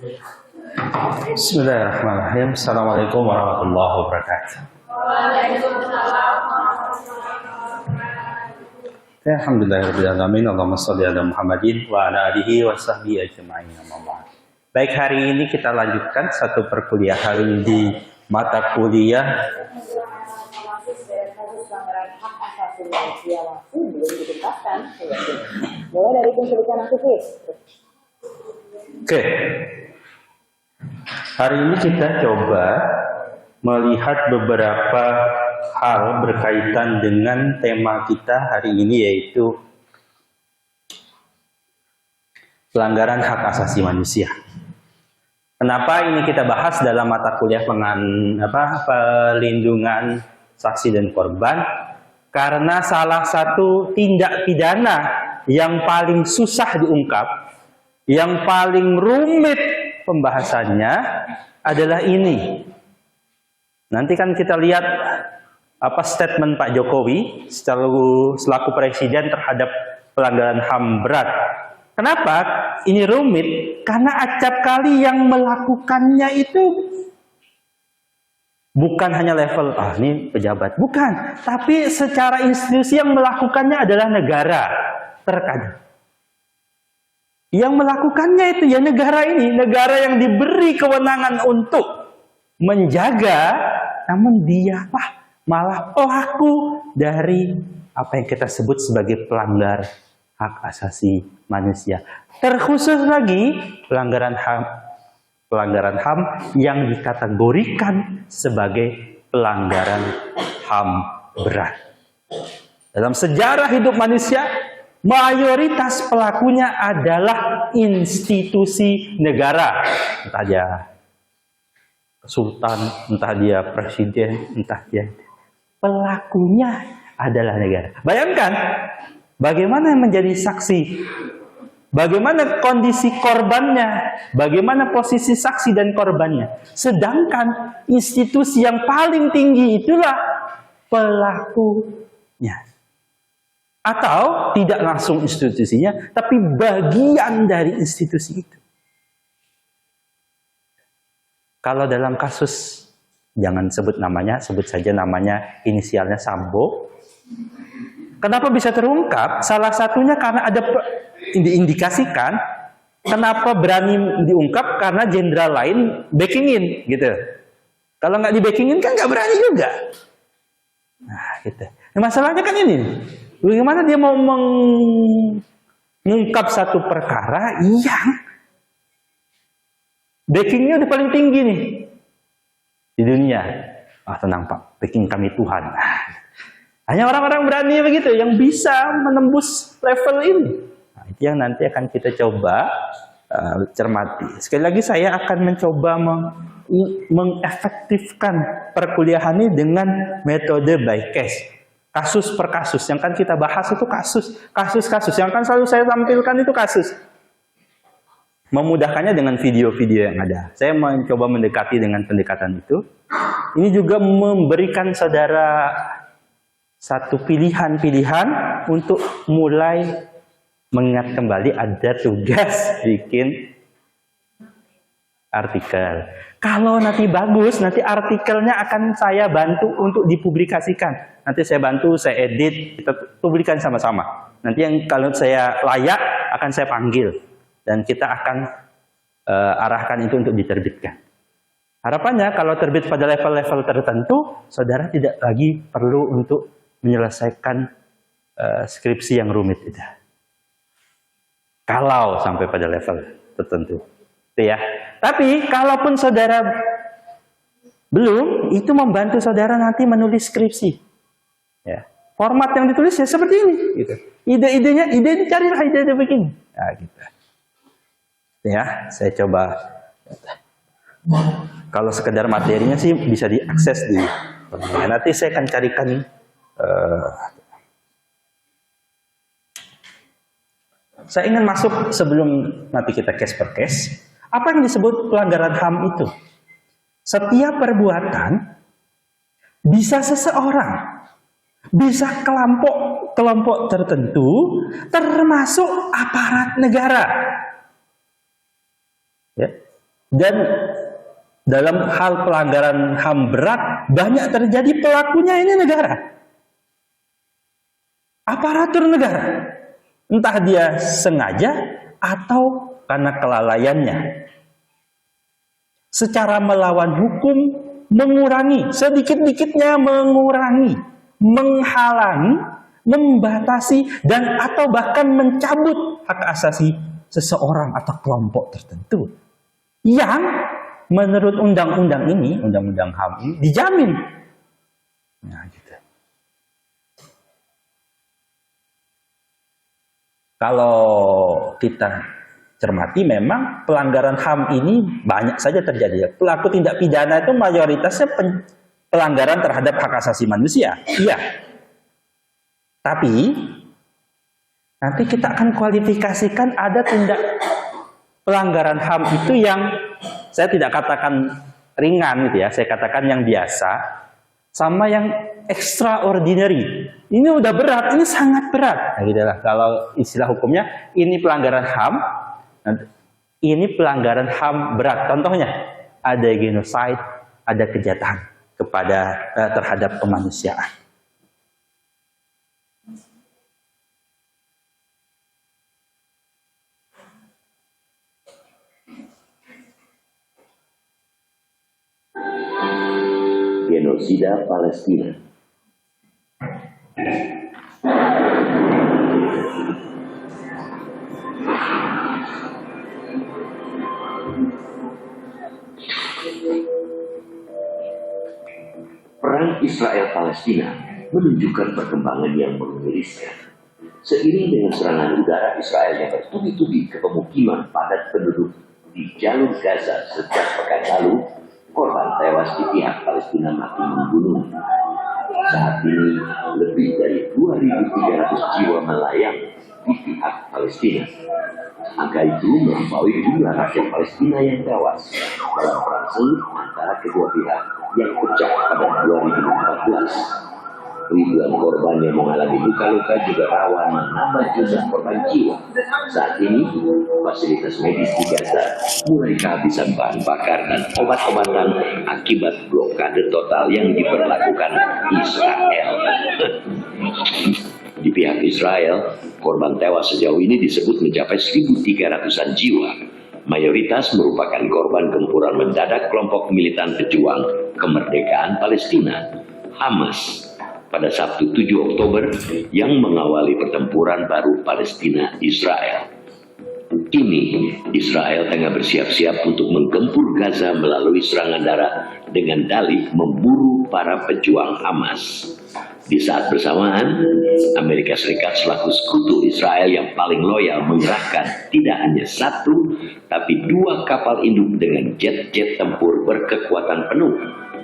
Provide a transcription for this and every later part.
Bismillahirrahmanirrahim. Assalamualaikum warahmatullahi wabarakatuh. Alhamdulillahirrahmanirrahim. Allahumma sholli ala Muhammadin wa ala alihi wa sahbihi ajma'in. Baik, hari ini kita lanjutkan satu perkuliahan di mata kuliah mulai dari penculikan aktivis. Oke. Hari ini kita coba melihat beberapa hal berkaitan dengan tema kita hari ini, yaitu pelanggaran hak asasi manusia. Kenapa ini kita bahas dalam mata kuliah pelindungan saksi dan korban? Karena salah satu tindak pidana yang paling susah diungkap, yang paling rumit pembahasannya adalah ini. Nanti kan kita lihat apa statement Pak Jokowi selaku presiden terhadap pelanggaran HAM berat. Kenapa ini rumit? Karena acap kali yang melakukannya itu bukan hanya level, ini pejabat. Bukan. Tapi secara institusi yang melakukannya adalah negara. Terkadang. Yang melakukannya itu ya negara ini. Negara yang diberi kewenangan untuk menjaga. Namun dia malah pelaku dari apa yang kita sebut sebagai pelanggar hak asasi manusia. Terkhusus lagi pelanggaran HAM yang dikategorikan sebagai pelanggaran HAM berat. Dalam sejarah hidup manusia, mayoritas pelakunya adalah institusi negara. Entah dia sultan, entah dia presiden, entah dia. Pelakunya adalah negara. Bayangkan, bagaimana menjadi saksi? Bagaimana kondisi korbannya? Bagaimana posisi saksi dan korbannya? Sedangkan institusi yang paling tinggi itulah pelakunya. Atau tidak langsung institusinya, tapi bagian dari institusi itu. Kalau dalam kasus, jangan sebut namanya, sebut saja namanya, inisialnya Sambo. Kenapa bisa terungkap? Salah satunya karena ada diindikasikan. Kenapa berani diungkap? Karena jenderal lain backingin, gitu. Kalau nggak di backingin kan nggak berani juga. Nah, gitu. Nah, masalahnya kan ini, bagaimana dia mau mengungkap satu perkara yang backingnya udah paling tinggi nih di dunia. Tenang Pak, backing kami Tuhan. Hanya orang-orang berani begitu yang bisa menembus level ini. Nah, itu yang nanti akan kita coba cermati. Sekali lagi saya akan mencoba mengefektifkan perkuliahan ini dengan metode by case. Kasus per kasus. Yang kan kita bahas itu kasus-kasus. Yang kan selalu saya tampilkan itu kasus. Memudahkannya dengan video-video yang ada. Saya mencoba mendekati dengan pendekatan itu. Ini juga memberikan saudara satu pilihan-pilihan untuk mulai mengingat kembali ada tugas bikin artikel. Kalau nanti bagus, nanti artikelnya akan saya bantu untuk dipublikasikan. Nanti saya bantu, saya edit, kita publikasi sama-sama. Nanti yang kalau saya layak akan saya panggil dan kita akan arahkan itu untuk diterbitkan. Harapannya kalau terbit pada level-level tertentu, saudara tidak lagi perlu untuk menyelesaikan skripsi yang rumit itu. Kalau sampai pada level tertentu. Itu ya. Tapi kalaupun saudara belum, itu membantu saudara nanti menulis skripsi. Ya. Format yang ditulis ya seperti ini. Gitu. Ide-idenya carilah ide-ide begini. Nah, gitu. Ya, saya coba. Kalau sekedar materinya sih bisa diakses di. Nanti saya akan carikan. Saya ingin masuk sebelum nanti kita case per case. Apa yang disebut pelanggaran HAM itu? Setiap perbuatan bisa seseorang, bisa kelompok tertentu, termasuk aparat negara. Ya. Dan dalam hal pelanggaran HAM berat, banyak terjadi pelakunya ini negara. Aparatur negara. Entah dia sengaja atau karena kelalaiannya. Secara melawan hukum, mengurangi, sedikit-dikitnya mengurangi, menghalangi, membatasi, dan atau bahkan mencabut hak asasi seseorang atau kelompok tertentu. Yang menurut undang-undang ini, undang-undang HAM ini dijamin. Nah, gitu. Kalau kita cermati, memang pelanggaran HAM ini banyak saja terjadi. Pelaku tindak pidana itu mayoritasnya pelanggaran terhadap hak asasi manusia. Iya. Tapi nanti kita akan kualifikasikan ada tindak pelanggaran HAM itu yang saya tidak katakan ringan gitu ya, saya katakan yang biasa, sama yang extraordinary. Ini udah berat, ini sangat berat. Nah, gitu lah. Kalau istilah hukumnya, ini pelanggaran HAM, ini pelanggaran HAM berat. Contohnya, ada genocide, ada kejahatan terhadap kemanusiaan. Genosida Palestina. Perang Israel-Palestina menunjukkan perkembangan yang mengerikan. Seiring dengan serangan udara Israel yang bertubi-tubi ke pemukiman padat penduduk di jalur Gaza sejak pekan lalu, korban tewas di pihak Palestina makin membunuh. Saat ini lebih dari 2.300 jiwa melayang di pihak Palestina. Angka itu melampaui jumlah rakyat Palestina yang tewas dalam perang sengit antara kedua pihak yang pecah pada 2014. Ribuan korban yang mengalami luka-luka juga rawan menambah jumlah korban jiwa. Saat ini, fasilitas medis di Gaza mulai kehabisan bahan bakar dan obat-obatan akibat blokade total yang diberlakukan Israel. Di pihak Israel, korban tewas sejauh ini disebut mencapai 1.300-an jiwa. Mayoritas merupakan korban gempuran mendadak kelompok militan pejuang kemerdekaan Palestina, Hamas, pada Sabtu 7 Oktober yang mengawali pertempuran baru Palestina-Israel. Kini, Israel tengah bersiap-siap untuk menggempur Gaza melalui serangan darat dengan dalih memburu para pejuang Hamas. Di saat bersamaan, Amerika Serikat selaku sekutu Israel yang paling loyal mengerahkan tidak hanya satu, tapi 2 kapal induk dengan jet-jet tempur berkekuatan penuh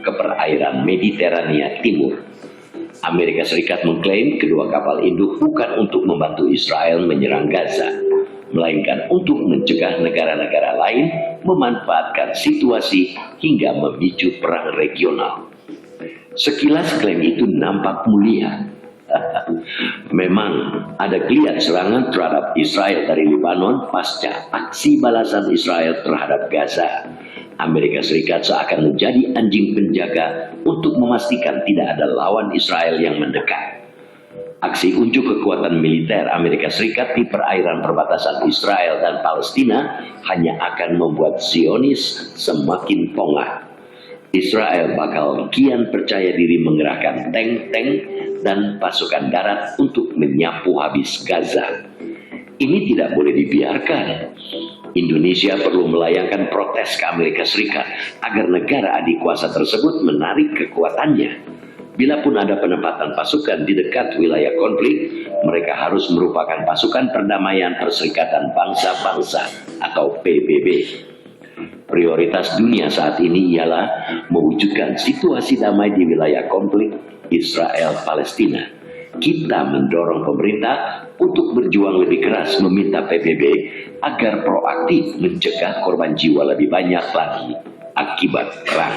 ke perairan Mediterania Timur. Amerika Serikat mengklaim kedua kapal induk bukan untuk membantu Israel menyerang Gaza, melainkan untuk mencegah negara-negara lain memanfaatkan situasi hingga memicu perang regional. Sekilas klaim itu nampak mulia. Memang ada geliat serangan terhadap Israel dari Lebanon pasca aksi balasan Israel terhadap Gaza. Amerika Serikat seakan menjadi anjing penjaga untuk memastikan tidak ada lawan Israel yang mendekat. Aksi unjuk kekuatan militer Amerika Serikat di perairan perbatasan Israel dan Palestina hanya akan membuat Zionis semakin pongah. Israel bakal kian percaya diri mengerahkan tank-tank dan pasukan darat untuk menyapu habis Gaza. Ini tidak boleh dibiarkan. Indonesia perlu melayangkan protes ke Amerika Serikat agar negara adik kuasa tersebut menarik kekuatannya. Bila pun ada penempatan pasukan di dekat wilayah konflik, mereka harus merupakan pasukan perdamaian Perserikatan Bangsa-Bangsa atau PBB. Prioritas dunia saat ini ialah mewujudkan situasi damai di wilayah konflik Israel-Palestina. Kita mendorong pemerintah untuk berjuang lebih keras meminta PBB agar proaktif mencegah korban jiwa lebih banyak lagi akibat perang.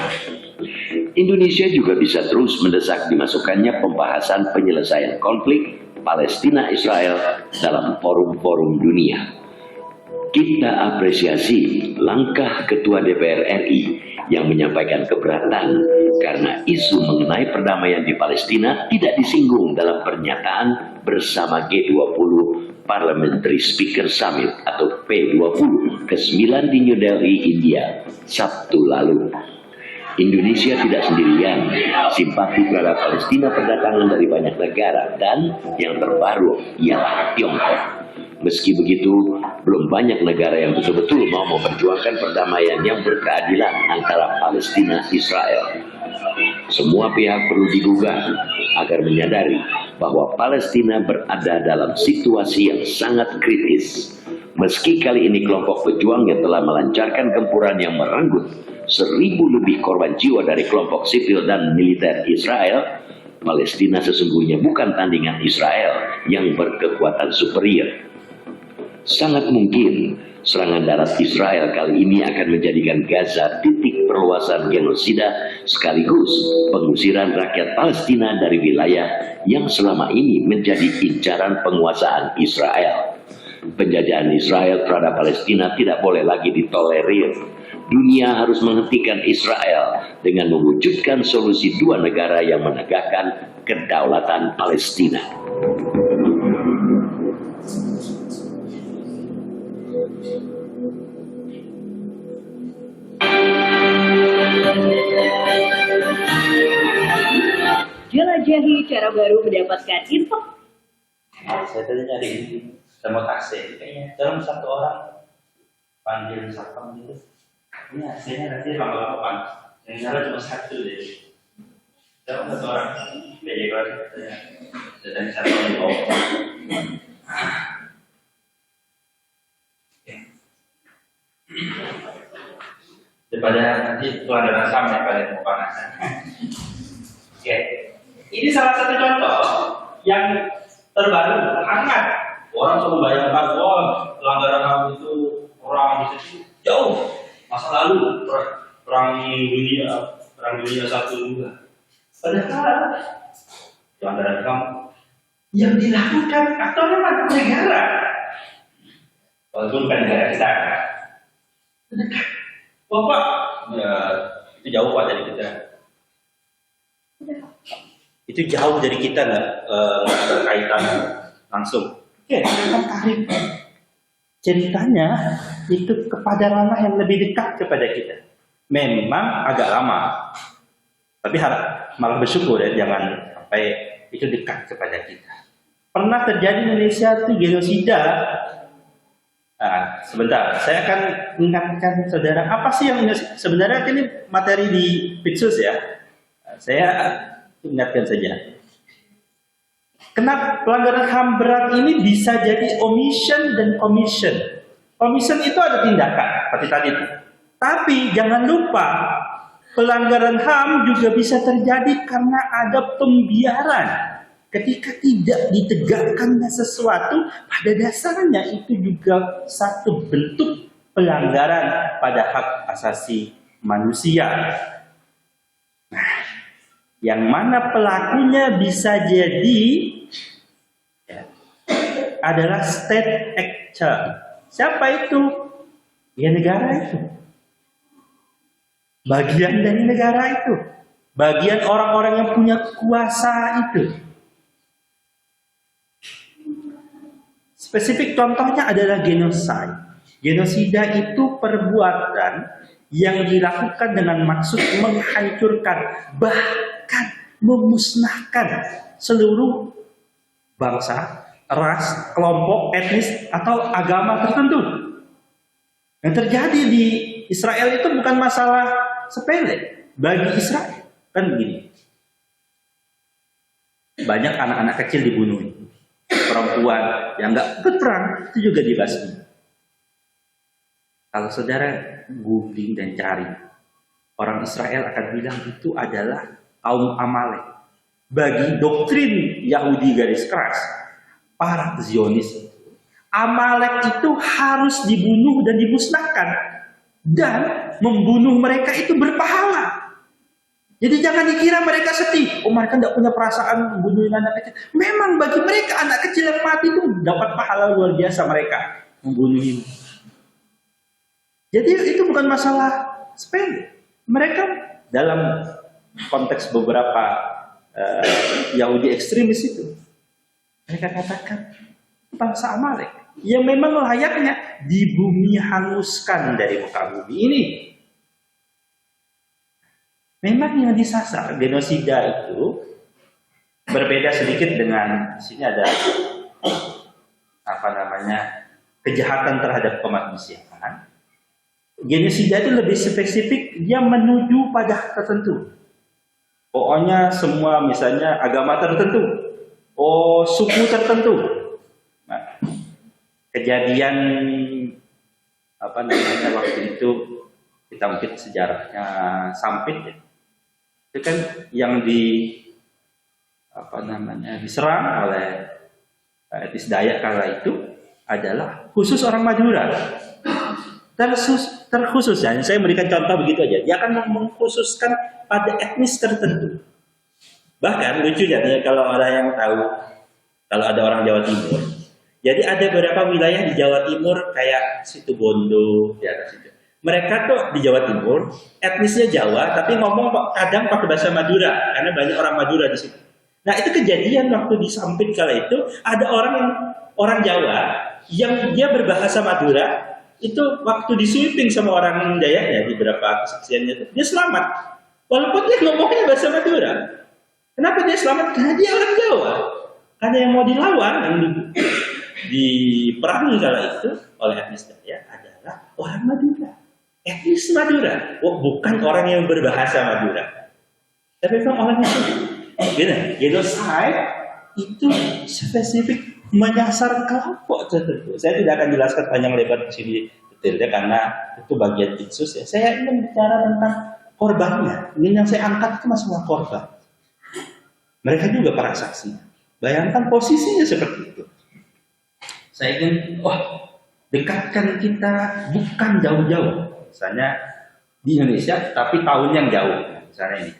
Indonesia juga bisa terus mendesak dimasukkannya pembahasan penyelesaian konflik Palestina-Israel dalam forum-forum dunia. Kita apresiasi langkah Ketua DPR RI yang menyampaikan keberatan karena isu mengenai perdamaian di Palestina tidak disinggung dalam pernyataan bersama G20 Parliamentary Speaker Summit atau P20 ke-9 di New Delhi, India, Sabtu lalu. Indonesia tidak sendirian, simpati terhadap Palestina berdatangan dari banyak negara dan yang terbaru ialah Tiongkok. Meski begitu, belum banyak negara yang betul-betul mau memperjuangkan perdamaian yang berkeadilan antara Palestina dan Israel. Semua pihak perlu digugah agar menyadari bahwa Palestina berada dalam situasi yang sangat kritis. Meski kali ini kelompok pejuang yang telah melancarkan gempuran yang merenggut 1.000 lebih korban jiwa dari kelompok sipil dan militer Israel, Palestina sesungguhnya bukan tandingan Israel yang berkekuatan superior. Sangat mungkin serangan darat Israel kali ini akan menjadikan Gaza titik perluasan genosida sekaligus pengusiran rakyat Palestina dari wilayah yang selama ini menjadi incaran penguasaan Israel. Penjajahan Israel terhadap Palestina tidak boleh lagi ditolerir. Dunia harus menghentikan Israel dengan mewujudkan solusi dua negara yang menegakkan kedaulatan Palestina. Jelajahi cara baru mendapatkan info. Saya tadi nyari sama taksi, kayaknya dalam satu orang panggil satpam gitu. Ini hasilnya nanti lama-lama pan. Yang nyala cuma satu deh. Dalam satu orang PJ kelas dan satu orang bawa. Daripada nanti pelanggaran HAM yang kalian mau panasan. Oke, ini salah satu contoh yang terbaru, hangat. Orang selalu bayangkan, wah pelanggaran HAM itu orang bisa jauh masa lalu perang dunia satu juga. Padahal pelanggaran HAM yang dilakukan atau memang negara, walaupun bukan negara kita, Bapak, ya, itu jauh Pak dari kita. Itu jauh dari kita, nggak ada kaitan langsung. Oke, akan tarik ceritanya itu kepada ranah yang lebih dekat kepada kita. Memang agak lama, tapi malah bersyukur ya, jangan sampai itu dekat kepada kita. Pernah terjadi di Indonesia itu genosida. Nah, sebentar, saya akan ingatkan saudara, apa sih yang sebenarnya ini materi di Pitsus ya. Saya ingatkan saja. Kenapa pelanggaran HAM berat ini bisa jadi omission dan commission? Commission itu ada tindakan, seperti tadi itu. Tapi jangan lupa, pelanggaran HAM juga bisa terjadi karena ada pembiaran. Ketika tidak ditegakkannya sesuatu, pada dasarnya itu juga satu bentuk pelanggaran pada hak asasi manusia. Nah, yang mana pelakunya bisa jadi adalah state actor. Siapa itu? Ya negara itu. Bagian dari negara itu. Bagian orang-orang yang punya kuasa itu. Spesifik contohnya adalah genosida. Genosida itu perbuatan yang dilakukan dengan maksud menghancurkan, bahkan memusnahkan seluruh bangsa, ras, kelompok, etnis, atau agama tertentu. Yang terjadi di Israel itu bukan masalah sepele bagi Israel. Kan begini. Banyak anak-anak kecil dibunuh. Perempuan yang nggak berperang itu juga dibasmi. Kalau saudara googling dan cari, orang Israel akan bilang itu adalah kaum Amalek. Bagi doktrin Yahudi garis keras, para Zionis, Amalek itu harus dibunuh dan dimusnahkan, dan membunuh mereka itu berpahala. Jadi jangan dikira mereka sedih. Oh, mereka tidak punya perasaan membunuh anak kecil. Memang bagi mereka anak kecil yang mati itu dapat pahala luar biasa mereka membunuh ini. Jadi itu bukan masalah sepele. Mereka dalam konteks beberapa Yahudi ekstremis itu, mereka katakan bangsa Amalek yang memang layaknya di bumi hanguskan dari muka bumi ini. Memang yang disasar genosida itu berbeda sedikit dengan di sini ada kejahatan terhadap kemanusiaan. Genosida itu lebih spesifik, dia menuju pada tertentu. Pokoknya semua misalnya agama tertentu, suku tertentu. Nah, kejadian waktu itu kita mungkin sejarahnya Sampit ya. Itu kan yang diserang oleh etnis Dayak kala itu adalah khusus orang Madura. Terkhusus ya, saya berikan contoh begitu aja. Dia akan mengkhususkan pada etnis tertentu. Bahkan lucunya kalau ada yang tahu, kalau ada orang Jawa Timur, jadi ada beberapa wilayah di Jawa Timur kayak Situbondo di atas itu. Mereka tuh di Jawa Timur etnisnya Jawa, tapi ngomong kadang pakai bahasa Madura karena banyak orang Madura di situ. Nah itu kejadian waktu di Sampit kala itu ada orang Jawa yang dia berbahasa Madura. Itu waktu disuiping sama orang Dayaknya di beberapa kesaksiannya itu, dia selamat. Walaupun dia ngomongnya bahasa Madura. Kenapa dia selamat? Karena dia orang Jawa. Karena yang mau dilawan, yang diperangi kala itu oleh etnis Dayak adalah orang Madura. Etnis Madura. Bukan orang yang berbahasa Madura. Tapi memang orang itu. Genocide itu spesifik menyasar kelompok tertentu. Saya tidak akan jelaskan panjang lebar di sini detailnya karena itu bagian khusus ya. Saya ingin bicara tentang korbannya. Ini yang saya angkat itu masalah korban. Mereka juga para saksi. Bayangkan posisinya seperti itu. Saya ingin, dekatkan kita bukan jauh-jauh. Misalnya di Indonesia, tapi tahun yang jauh. Misalnya ini.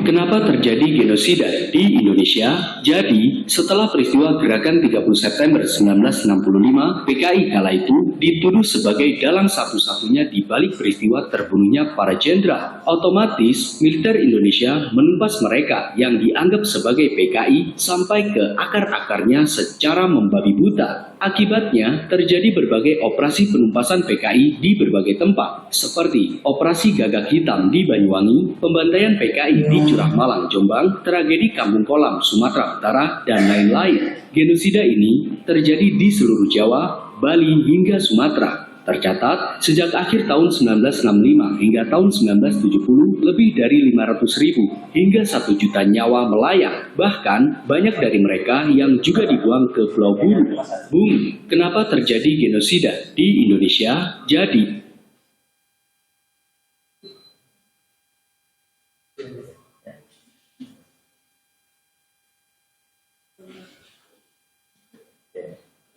Kenapa terjadi genosida di Indonesia? Jadi, setelah peristiwa gerakan 30 September 1965, PKI kala itu dituduh sebagai dalang satu-satunya di balik peristiwa terbunuhnya para jenderal. Otomatis, militer Indonesia menumpas mereka yang dianggap sebagai PKI sampai ke akar-akarnya secara membabi buta. Akibatnya, terjadi berbagai operasi penumpasan PKI di berbagai tempat, seperti Operasi Gagak Hitam di Banyuwangi, pembantaian PKI di Curah Malang, Jombang, tragedi Kampung Kolam, Sumatera Utara, dan lain-lain. Genosida ini terjadi di seluruh Jawa, Bali, hingga Sumatera. Tercatat, sejak akhir tahun 1965 hingga tahun 1970, lebih dari 500.000 hingga 1 juta nyawa melayang. Bahkan, banyak dari mereka yang juga dibuang ke Pulau Buru. Kenapa terjadi genosida di Indonesia? Jadi,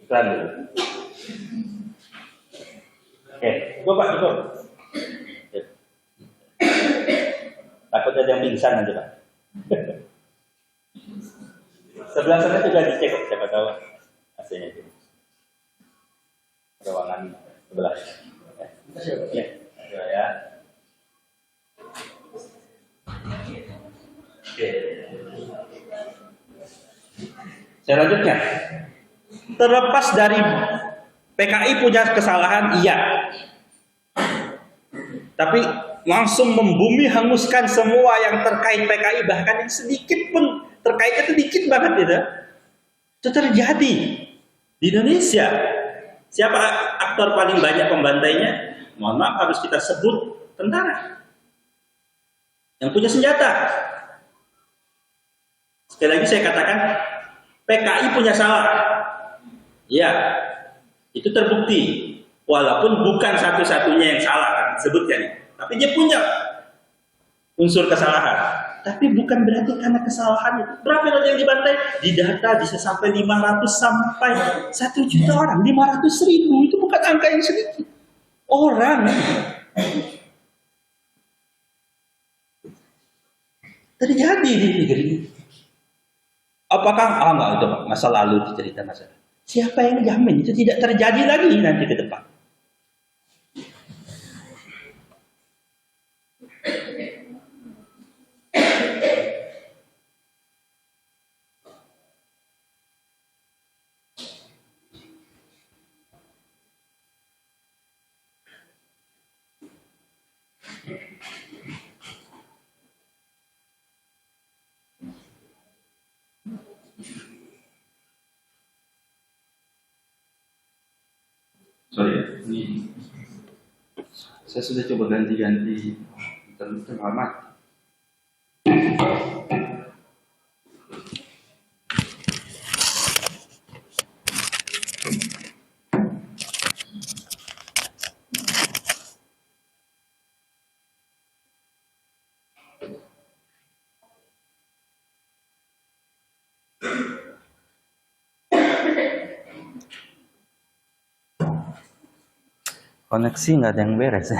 iklan dulu. Cukup. Takut ada yang pingsan nanti Pak. Sebelah sana juga dicek, siapa tahu hasilnya itu. Ruangan sebelah. Ya. Oke. Saya lanjutkan. Terlepas dari PKI punya kesalahan, iya. Tapi langsung membumi hanguskan semua yang terkait PKI, bahkan yang sedikit pun terkait itu dikit banget gitu. Itu terjadi di Indonesia. Siapa aktor paling banyak pembantainya? Mohon maaf harus kita sebut tentara yang punya senjata. Sekali lagi saya katakan PKI punya salah. Ya, itu terbukti. Walaupun bukan satu-satunya yang salah kan, sebutnya. Tapi dia punya unsur kesalahan. Tapi bukan berarti karena kesalahan itu. Berapa orang yang dibantai? Di data bisa sampai 500 sampai 1 juta orang. 500.000 itu bukan angka yang sedikit. Orang. Terjadi di negeri ini. Apakah enggak itu Pak, masa lalu cerita masa lalu. Siapa yang jamin itu tidak terjadi lagi nanti ke depan? Sorry, ini saya sudah coba ganti-ganti terhormat. Koneksi nggak ada yang beres ya.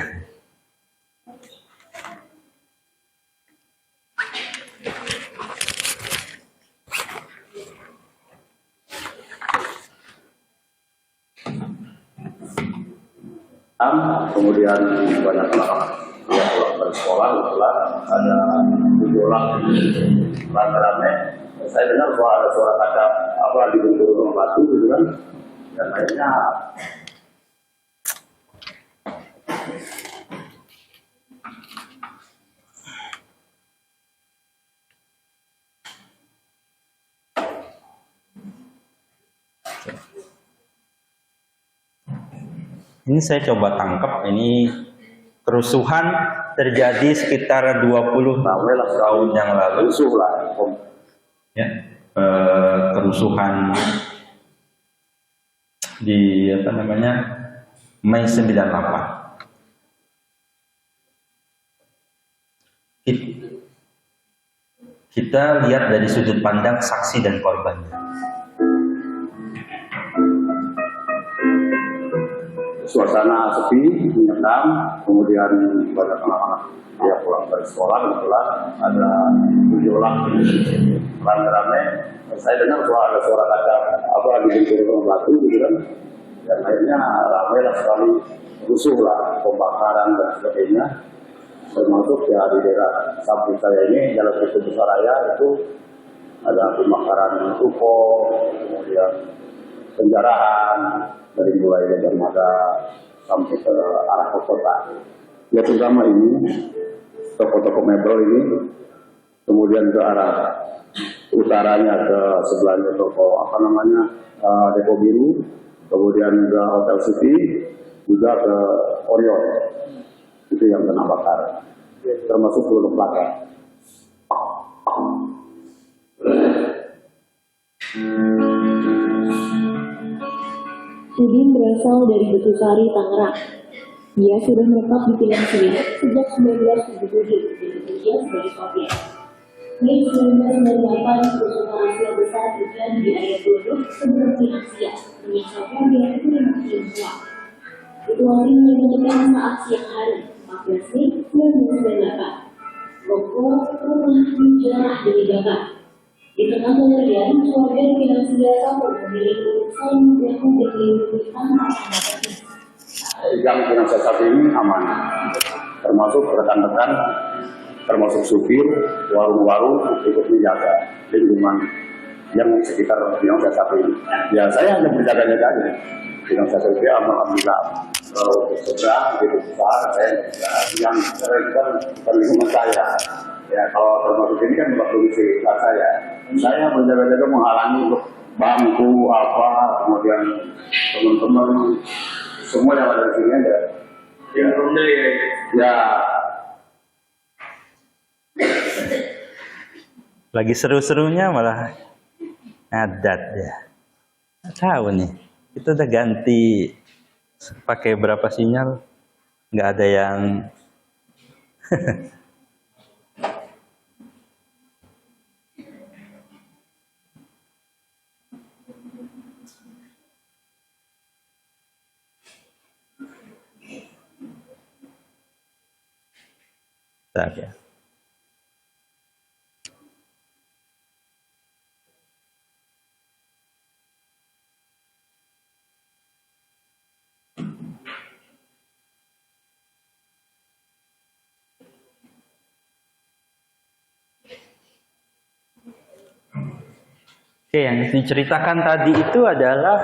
Kemudian banyak anak-anak yang pulang dari sekolah, kebetulan ada gejolak rame-rame. Saya dengar bahwa ada suara kaca apa di gunung batu gitu kan, dan akhirnya Ini saya coba tangkap, ini kerusuhan terjadi sekitar 20 tahun yang lalu. Ya, kerusuhan di apa namanya Mei 98. Kita lihat dari sudut pandang saksi dan korbannya. suasana sepi, menyekam, kemudian banyak anak-anak yang pulang dari sekolah, kebetulan ada gejolak rame-rame. Saya dengar bahwa ada suara kaca apa di gunung batu gitu kan, dan akhirnya ramai lah sekali, rusuh lah, pembakaran dan sebagainya. Termasuk ya di daerah samping saya ini, Jalan Kristus Raya itu ada pembakaran ruko, kemudian penjarahan dari mulai dermaga sampai ke arah kota. Ya terutama ini toko-toko mebel ini, kemudian ke arah utaranya ke sebelahnya toko apa namanya Depo Biru, kemudian ke Hotel City, juga ke Orion. Itu yang kena bakar, termasuk seluruh belakang. Udin berasal dari Betusari, Tangerang. Dia sudah menetap di Pinang sejak 1977 dan bekerja sebagai sopir. Mei 1998, kerusuhan Asia besar terjadi di area Dodok sebelum Pinang menyisakan dia itu makin kuat. Ketuari menyebutkan saat siang hari, 14 Mei 1998. Logo rumah dijarah demi bakar. Di tengah pengerjaan, warga di Pinang pun memilih untuk saling membantu dan melindungi tanpa tanda. Yang Pinang satu ini aman, termasuk rekan-rekan, termasuk supir, warung-warung ikut menjaga lingkungan yang sekitar Pinang satu ini. Ya saya hanya menjaganya saja. Pinang satu ini alhamdulillah sedang begitu besar, yang bukan lingkungan saya. Ya kalau termasuk ini kan waktu di saya menjaga-jaga menghalangi untuk bangku apa, kemudian teman-teman semua yang ada di sini ada. Ya. Lagi seru-serunya malah ngadat ya. Nggak tahu nih, kita udah ganti pakai berapa sinyal, nggak ada yang tak ya. Oke, yang diceritakan tadi itu adalah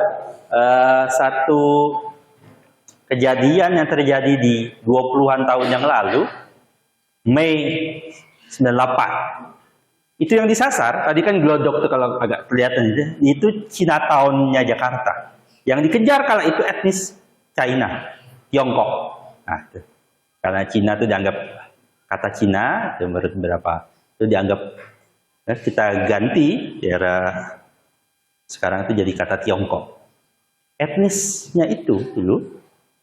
satu kejadian yang terjadi di 20-an tahun yang lalu, Mei 98. Itu yang disasar, tadi kan glodok tuh kalau agak kelihatan itu Chinatown-nya Jakarta. Yang dikejar kala itu etnis China, Tiongkok. Nah, tuh. Karena Cina itu dianggap kata Cina, itu menurut beberapa itu dianggap kita ganti era sekarang itu jadi kata Tiongkok. Etnisnya itu dulu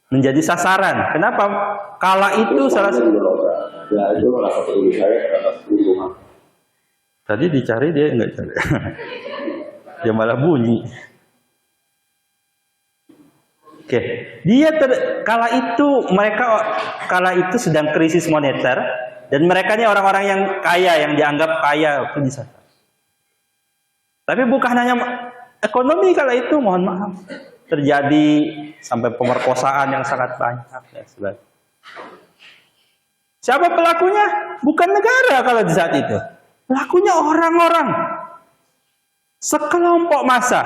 menjadi sasaran. Kenapa? Kala itu salah satu. Ya itu salah satu saya atas lingkungan. Tadi dicari dia nggak cari. Dia malah bunyi. Oke, kala itu sedang krisis moneter dan mereka ini orang-orang yang kaya, yang dianggap kaya itu bisa. Tapi bukan hanya ekonomi kala itu, mohon maaf, terjadi sampai pemerkosaan yang sangat banyak. Ya, siapa pelakunya? Bukan negara kalau di saat itu. Pelakunya orang-orang, sekelompok massa.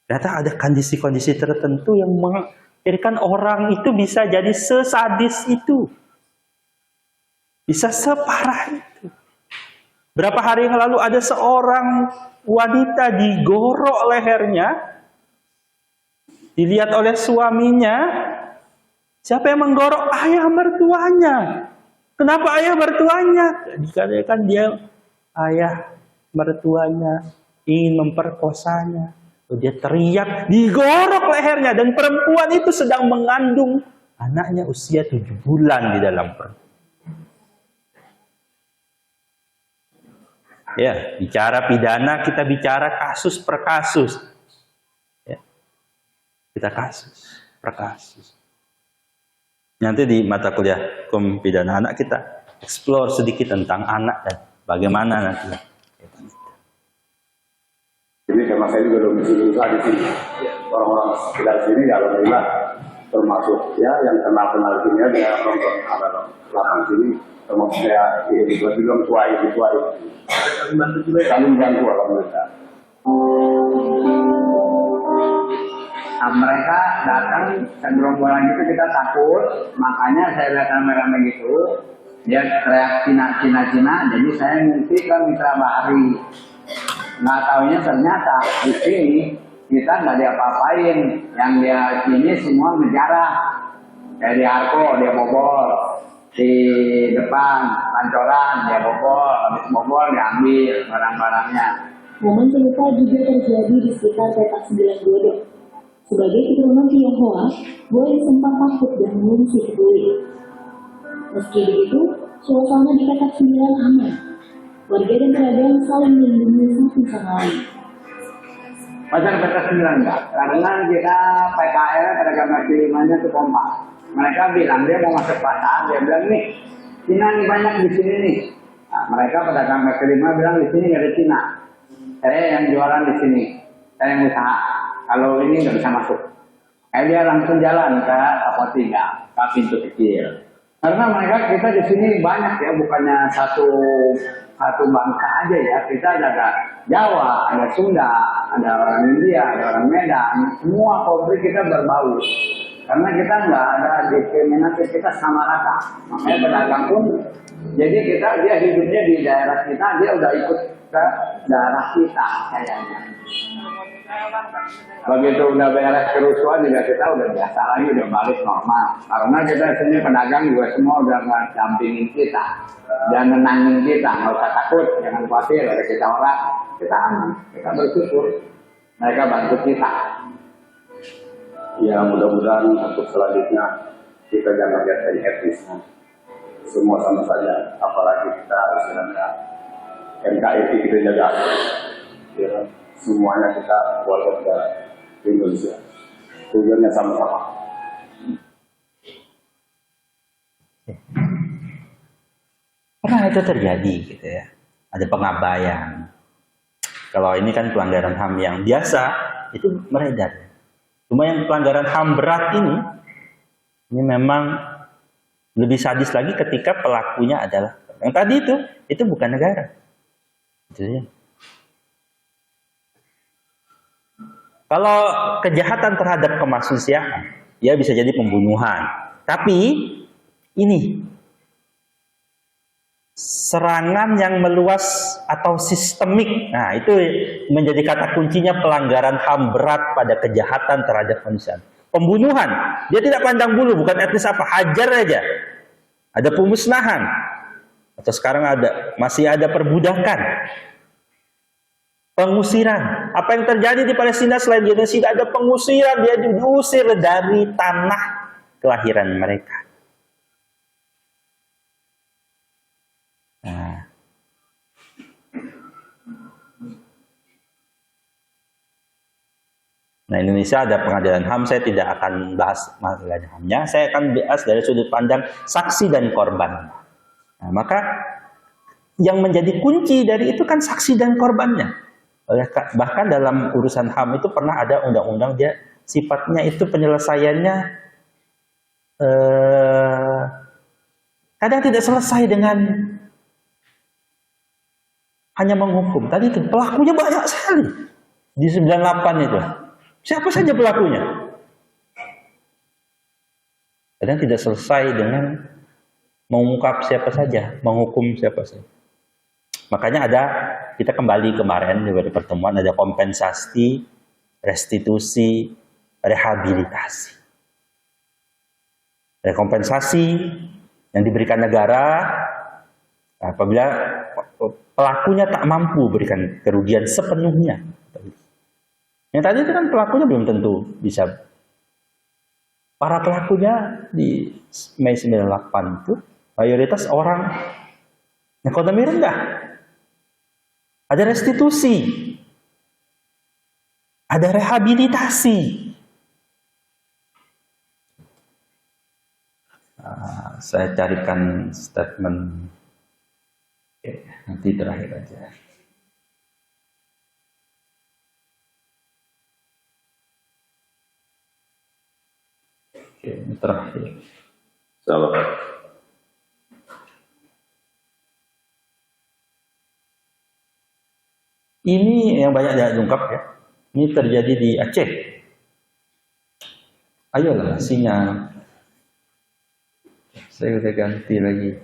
Ternyata ada kondisi-kondisi tertentu yang mengakhirkan orang itu bisa jadi sesadis itu. Bisa separah itu. Berapa hari yang lalu ada seorang wanita digorok lehernya. Dilihat oleh suaminya. Siapa yang menggorok? Ayah mertuanya. Kenapa ayah mertuanya? Dikarenakan dia ayah mertuanya ingin memperkosanya. Dia teriak, digorok lehernya, dan perempuan itu sedang mengandung anaknya usia 7 bulan di dalam perut. Ya, bicara pidana kita bicara kasus per kasus. Ya. Kita kasus per kasus. Nanti di mata kuliah hukum pidana anak kita explore sedikit tentang anak dan bagaimana nanti. Ini karena saya juga domisili usaha di sini. Orang-orang sekitar sini ya alhamdulillah termasuk ya yang kenal sini ada orang belakang sini termasuk saya di juga tua itu. Kami membantu alhamdulillah. Nah, mereka datang gerombolan gitu kita takut, makanya saya lihat rame-rame gitu, dia teriak Cina, jadi saya ngungsi ke Mitra Bahari. Nggak taunya ternyata di sini kita nggak diapa-apain, yang dia sini semua menjarah, kayak di Harko dia bobol, di depan Pancoran dia bobol, habis bobol diambil barang-barangnya. Momen serupa juga terjadi di sekitar petak 9 Glodok. Sebagai keturunan Tionghoa, Boy sempat takut dan mengungsi ke Buli. Meski begitu, suasana di petak 9 aman. Warga dan pedagang saling melindungi satu sama lain. Pasar petak 9 enggak, karena kita PKL pedagang kaki limanya itu kompak. Mereka bilang dia mau masuk pasar, dia bilang nih Cina nih banyak di sini nih. Nah, mereka pedagang kaki lima bilang di sini nggak ada Cina. Saya yang jualan di sini, saya yang usaha. Kalau ini nggak bisa masuk. Dia langsung jalan ke toko 3, ke pintu kecil. Karena mereka kita di sini banyak ya, bukannya satu bangsa aja ya. Kita ada Jawa, ada Sunda, ada orang India, ada orang Medan. Semua konflik kita berbau. Karena kita nggak ada diskriminasi, kita sama rata. Makanya pedagang pun, jadi dia hidupnya di daerah kita, dia udah ikut ke daerah kita kayaknya. Begitu udah beres kerusuhan juga kita udah biasa lagi, udah balik normal. Karena kita sini pedagang juga semua udah dampingin kita dan nenangin kita, nggak usah takut, jangan khawatir, ada kita orang, kita aman, kita bersyukur. Mereka bantu kita. Ya mudah-mudahan untuk selanjutnya kita jangan lihat dari etnisnya. Semua sama saja, apalagi kita istilahnya NKRI kita jaga. Ya, semuanya kita warga negara Indonesia. Tujuannya sama-sama. Pernah itu terjadi gitu ya. Ada pengabaian. Kalau ini kan pelanggaran HAM yang biasa itu beredar. Cuma yang pelanggaran HAM berat ini memang lebih sadis lagi ketika pelakunya adalah Yang tadi itu bukan negara. Gitu ya. Kalau kejahatan terhadap kemanusiaan, ya bisa jadi pembunuhan. Tapi ini serangan yang meluas atau sistemik. Nah, itu menjadi kata kuncinya pelanggaran HAM berat pada kejahatan terhadap manusia. Pembunuhan, dia tidak pandang bulu, bukan etnis apa, hajar aja. Ada pemusnahan. Atau sekarang masih ada perbudakan. Pengusiran. Apa yang terjadi di Palestina selain genosida, ada pengusiran, dia diusir dari tanah kelahiran mereka. Nah, Indonesia ada pengadilan HAM, saya tidak akan bahas pengadilan HAM-nya, saya akan bahas dari sudut pandang saksi dan korban. Nah, maka yang menjadi kunci dari itu kan saksi dan korbannya. Bahkan dalam urusan HAM itu pernah ada undang-undang dia sifatnya itu penyelesaiannya kadang tidak selesai dengan hanya menghukum. Tadi itu pelakunya banyak sekali di 98 itu. Siapa saja pelakunya? Kadang tidak selesai dengan mengungkap siapa saja, menghukum siapa saja. Makanya kita kembali kemarin di pertemuan ada kompensasi, restitusi, rehabilitasi. Rekompensasi yang diberikan negara apabila pelakunya tak mampu berikan kerugian sepenuhnya. Yang tadi itu kan pelakunya belum tentu bisa. Para pelakunya di Mei 98 itu mayoritas orang ekonomi rendah. Ada restitusi. Ada rehabilitasi. Saya carikan statement. Oke, nanti terakhir aja. Oke, ini terakhir. Selamat. Ini yang banyak diungkap ya. Ini terjadi di Aceh. Ayolah sinyal. Saya udah ganti lagi.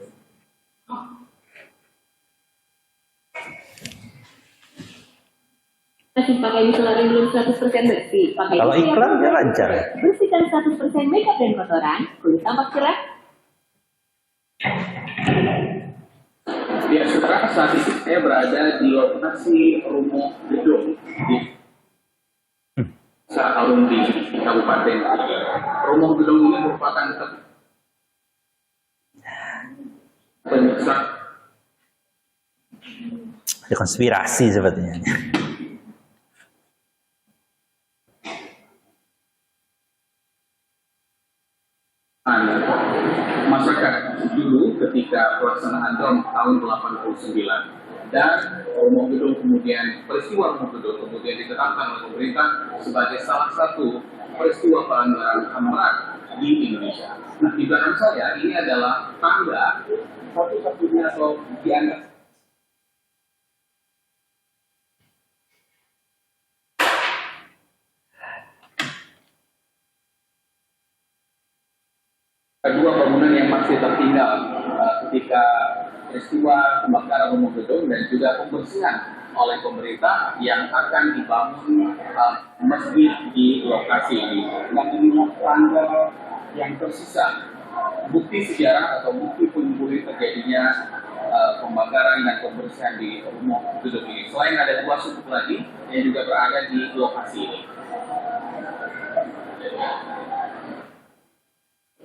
Masih pakai micellar yang belum 100% bersih. Pakai Kalau iklan dia lancar. Bersihkan 100% makeup dan kotoran, kulit tampak cerah. Ya, setelah saat itu saya berada di lokasi rumah gedung di Alun di Kabupaten. Rumah gedung ini merupakan penyusak Ada konspirasi sepertinya. masyarakat dulu ketika pelaksanaan DOM tahun 89 dan rumah gedung kemudian peristiwa rumah gedung kemudian ditetapkan oleh pemerintah sebagai salah satu peristiwa pelanggaran HAM berat di Indonesia. Nah, di belakang saya ini adalah tangga satu-satunya atau dianggap kedua bangunan yang masih tertinggal ketika peristiwa kebakaran rumah gedung dan juga pembersihan oleh pemerintah yang akan dibangun masjid di lokasi ini. Dan inilah tanggal yang tersisa bukti sejarah atau bukti penyembunyi terjadinya pembakaran dan pembersihan di rumah gedung ini. Selain ada dua sudut lagi yang juga berada di lokasi ini.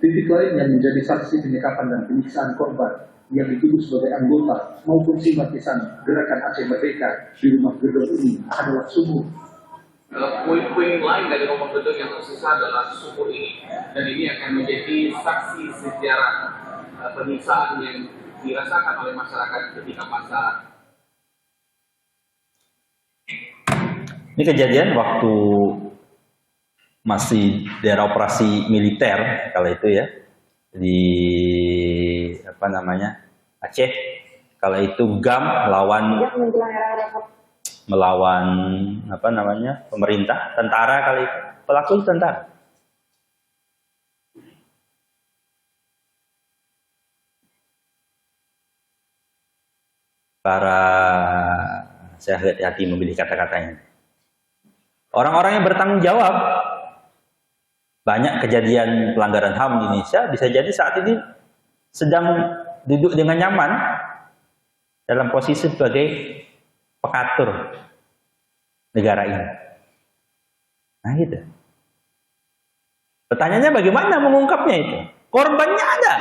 Titik lain yang menjadi saksi penyekapan dan penyiksaan korban yang dituduh sebagai anggota maupun simpatisan Gerakan Aceh Merdeka di rumah gedung ini adalah sumur. Puing-puing lain dari rumah gedung yang tersisa adalah sumur ini, dan ini akan menjadi saksi sejarah penyiksaan yang dirasakan oleh masyarakat ketika masa. Ini kejadian waktu masih daerah operasi militer kala itu ya, di Aceh. Kalau itu GAM melawan apa namanya pemerintah, tentara kali itu. Pelaku itu tentara. Saya hati-hati memilih kata-katanya. Orang-orang yang bertanggung jawab, banyak kejadian pelanggaran HAM di Indonesia bisa jadi saat ini sedang duduk dengan nyaman dalam posisi sebagai pekatur negara ini. Nah gitu. Pertanyaannya bagaimana mengungkapnya itu? Korbannya ada.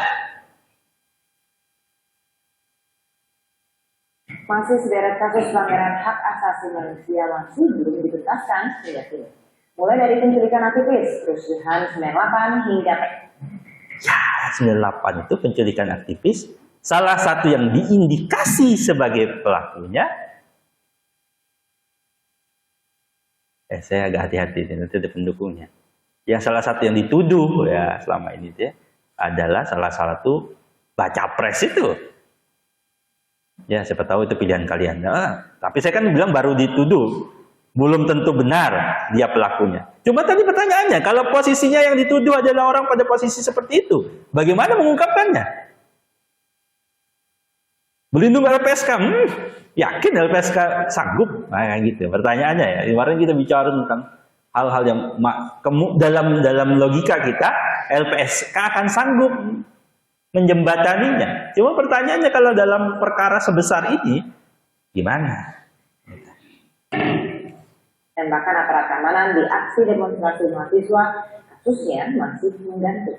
Masih sederet kasus pelanggaran hak asasi manusia masih belum dituntaskan hingga kini. Mulai dari penculikan aktivis, kerusuhan 98 hingga Ya, 98 itu penculikan aktivis. Salah satu yang diindikasi sebagai pelakunya, saya agak hati-hati, nanti ada pendukungnya. Yang salah satu yang dituduh ya selama ini adalah salah satu baca pres itu. Ya, siapa tahu itu pilihan kalian. Nah, tapi saya kan bilang baru dituduh, belum tentu benar dia pelakunya. Cuma tadi pertanyaannya, kalau posisinya yang dituduh adalah orang pada posisi seperti itu, bagaimana mengungkapkannya? Berlindung LPSK, yakin LPSK sanggup? Nah, gitu. Pertanyaannya ya. Kemarin kita bicara tentang hal-hal yang dalam logika kita, LPSK akan sanggup menjembataninya. Cuma pertanyaannya kalau dalam perkara sebesar ini, gimana? dan bahkan aparat keamanan di aksi demonstrasi mahasiswa, kasusnya masih menggantung.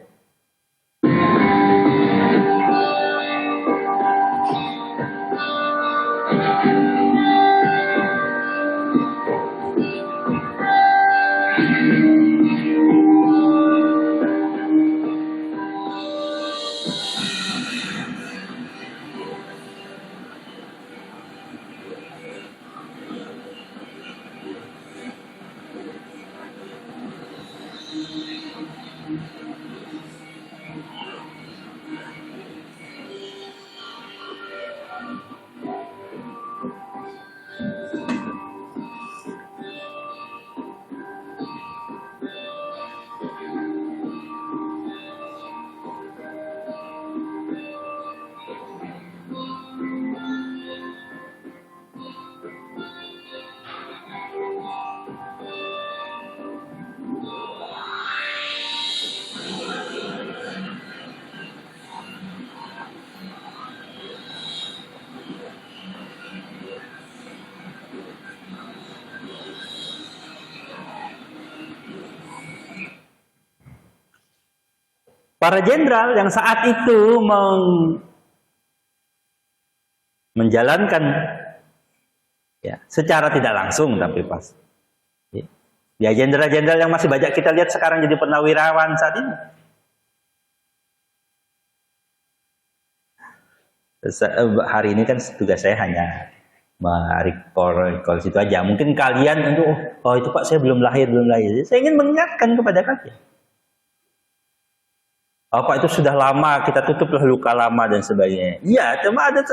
Para jenderal yang saat itu menjalankan ya, secara tidak langsung tapi pas. Ya jenderal-jenderal yang masih banyak kita lihat sekarang jadi purnawirawan saat ini. Hari ini kan tugas saya hanya recall situ aja. Mungkin kalian oh itu Pak saya belum lahir. Saya ingin mengingatkan kepada kalian. Apa itu sudah lama, kita tutuplah luka lama dan sebagainya. Iya, cuma ada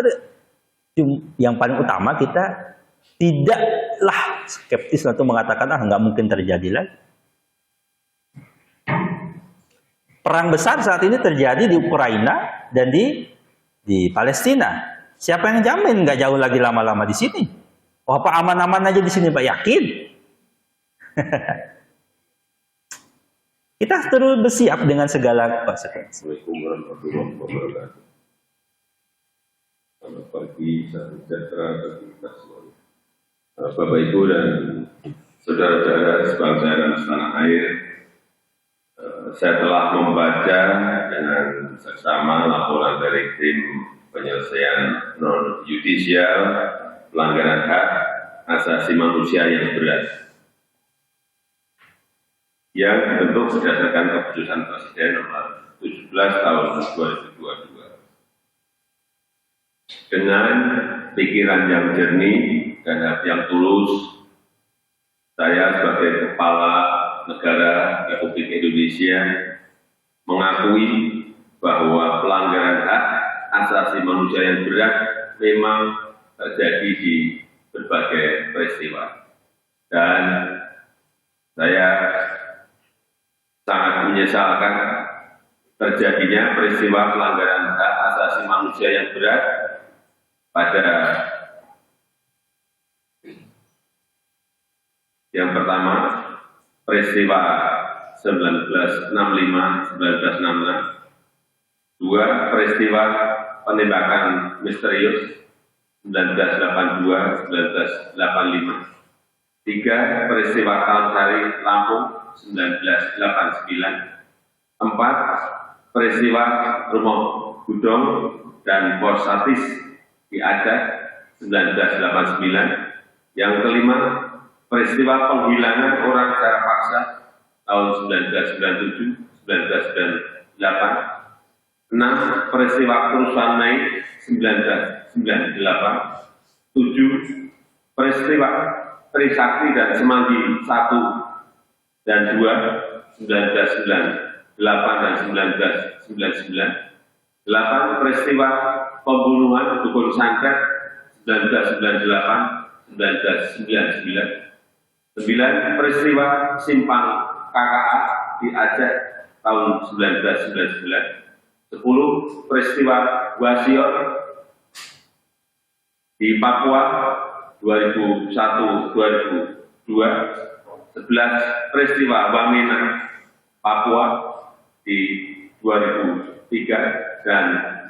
yang paling utama kita tidaklah skeptis atau mengatakan nggak mungkin terjadi lagi. Perang besar saat ini terjadi di Ukraina dan di Palestina. Siapa yang jamin nggak jauh lagi lama-lama di sini? Oh, apa aman-aman aja di sini, Pak? Yakin? Kita terus bersiap dengan segala konsekuensi. Assalamualaikum warahmatullahi wabarakatuh. Selamat pagi, salam sejahtera bagi kita semuanya. Bapak Ibu dan saudara-saudara sebangsa dan setanah air, saya telah membaca dengan seksama laporan dari tim penyelesaian non-yudisial pelanggaran hak asasi manusia yang berat yang dibentuk berdasarkan keputusan Presiden nomor 17 tahun 2022. Dengan pikiran yang jernih dan hati yang tulus, saya sebagai Kepala Negara Republik Indonesia mengakui bahwa pelanggaran hak asasi manusia yang berat memang terjadi di berbagai peristiwa. Dan saya sangat menyesalkan terjadinya peristiwa pelanggaran hak asasi manusia yang berat pada yang pertama, peristiwa 1965-1966, dua, peristiwa penembakan misterius 1982-1985, tiga, peristiwa Kalsari Lampung 1989, empat, peristiwa Rumah Gudong dan Porsatis di Aceh 1989, yang kelima, peristiwa penghilangan orang secara paksa tahun 1997-1998, 6, peristiwa kerusuhan Mei 1998, 7, peristiwa Trisakti dan Semanggi 1 dan 2, 1998 dan 1999, 8, peristiwa pembunuhan Dukun Santet 1998-1999, 9, peristiwa Simpang KKA di Aceh tahun 1999, 10, peristiwa Wasior di Papua 2001-2002, 11, peristiwa Wamena Papua di 2003, dan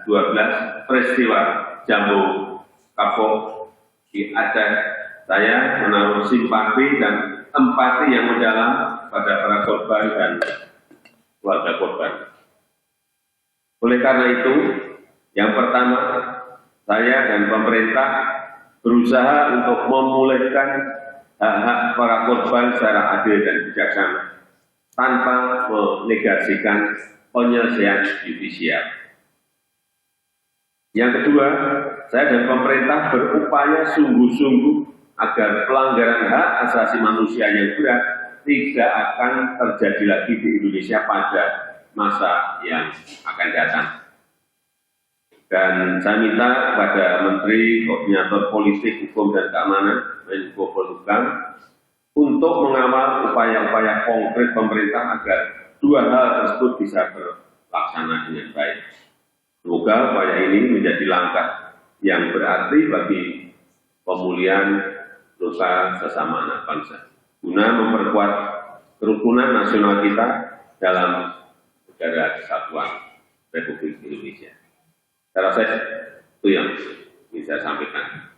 12, peristiwa Jambu Kapok di Aceh. Saya menaruh simpati dan empati yang mendalam pada para korban dan keluarga korban. Oleh karena itu, yang pertama, saya dan pemerintah berusaha untuk memulihkan hak-hak para korban secara adil dan bijaksana, tanpa menegasikan penyelesaian judisial. Yang kedua, saya dan pemerintah berupaya sungguh-sungguh agar pelanggaran hak asasi manusia yang berat tidak akan terjadi lagi di Indonesia pada masa yang akan datang. Dan saya minta kepada Menteri Koordinator Politik, Hukum dan Keamanan, Menko Polhukam, untuk mengawal upaya-upaya konkret pemerintah agar dua hal tersebut bisa terlaksana dengan baik. Semoga upaya ini menjadi langkah yang berarti bagi pemulihan luka sesama anak bangsa, guna memperkuat kerukunan nasional kita dalam negara kesatuan Republik Indonesia. Saya rasa itu yang bisa saya sampaikan.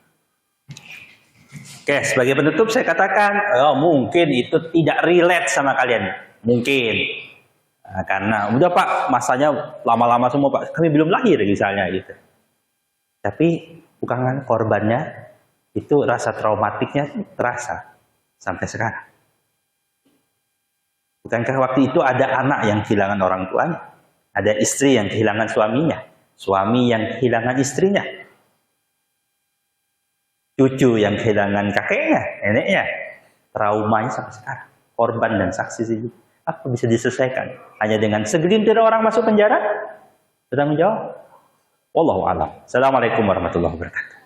Oke, sebagai penutup saya katakan, mungkin itu tidak relate sama kalian, mungkin. Nah, karena udah Pak, masanya lama-lama semua Pak, kami belum lahir misalnya gitu. Tapi bukan korbannya, itu rasa traumatiknya terasa sampai sekarang. Bukankah waktu itu ada anak yang kehilangan orang tuanya, ada istri yang kehilangan suaminya, suami yang kehilangan istrinya, cucu yang kehilangan kakeknya, neneknya, traumanya sampai sekarang. Korban dan saksi sih, apa bisa diselesaikan hanya dengan segelintir orang masuk penjara? Sudah menjawab. Wallahu a'lam. Assalamualaikum warahmatullahi wabarakatuh.